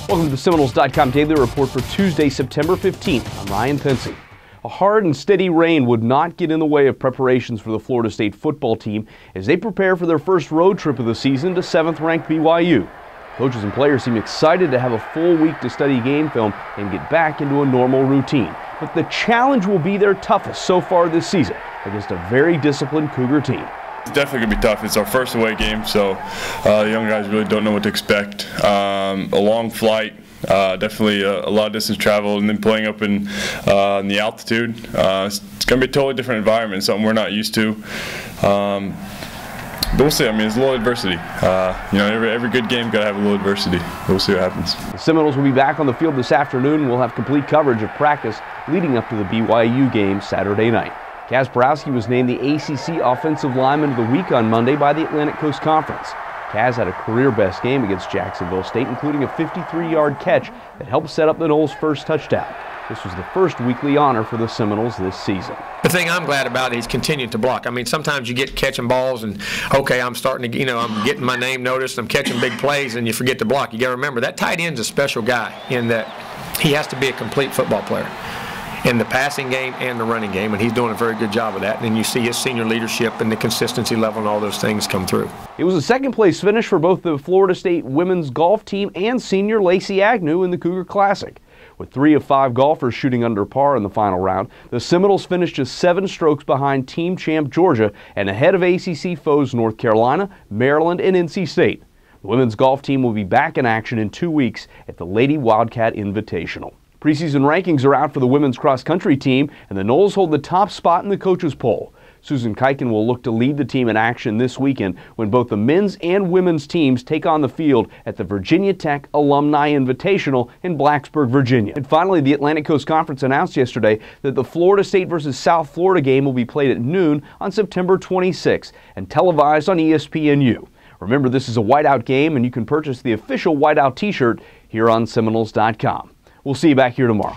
Welcome to the Seminoles.com Daily Report for Tuesday, September 15th. I'm Ryan Pensy. A hard and steady rain would not get in the way of preparations for the Florida State football team as they prepare for their first road trip of the season to 7th-ranked BYU. Coaches and players seem excited to have a full week to study game film and get back into a normal routine. But the challenge will be their toughest so far this season against a very disciplined Cougar team. It's definitely going to be tough. It's our first away game, so the young guys really don't know what to expect. A long flight, definitely a lot of distance travel, and then playing up in the altitude. It's going to be a totally different environment, something we're not used to. But we'll see. I mean, it's a little adversity. Every good game got to have a little adversity. We'll see what happens. The Seminoles will be back on the field this afternoon, and we'll have complete coverage of practice leading up to the BYU game Saturday night. Kaz Borowski was named the ACC Offensive Lineman of the Week on Monday by the Atlantic Coast Conference. Kaz had a career-best game against Jacksonville State, including a 53-yard catch that helped set up the Noles' first touchdown. This was the first weekly honor for the Seminoles this season. The thing I'm glad about is he's continuing to block. I mean, sometimes you get catching balls and, okay, I'm starting to, I'm getting my name noticed, I'm catching big plays, and you forget to block. You got to remember, that tight end's a special guy in that he has to be a complete football player in the passing game and the running game, and he's doing a very good job of that. And then you see his senior leadership and the consistency level and all those things come through. It was a second-place finish for both the Florida State women's golf team and senior Lacey Agnew in the Cougar Classic. With 3 of 5 golfers shooting under par in the final round, the Seminoles finished just 7 strokes behind team champ Georgia and ahead of ACC foes North Carolina, Maryland, and NC State. The women's golf team will be back in action in 2 weeks at the Lady Wildcat Invitational. Preseason rankings are out for the women's cross-country team, and the Noles hold the top spot in the coaches' poll. Susan Kuiken will look to lead the team in action this weekend when both the men's and women's teams take on the field at the Virginia Tech Alumni Invitational in Blacksburg, Virginia. And finally, the Atlantic Coast Conference announced yesterday that the Florida State versus South Florida game will be played at noon on September 26th and televised on ESPNU. Remember, this is a whiteout game, and you can purchase the official whiteout t-shirt here on Seminoles.com. We'll see you back here tomorrow.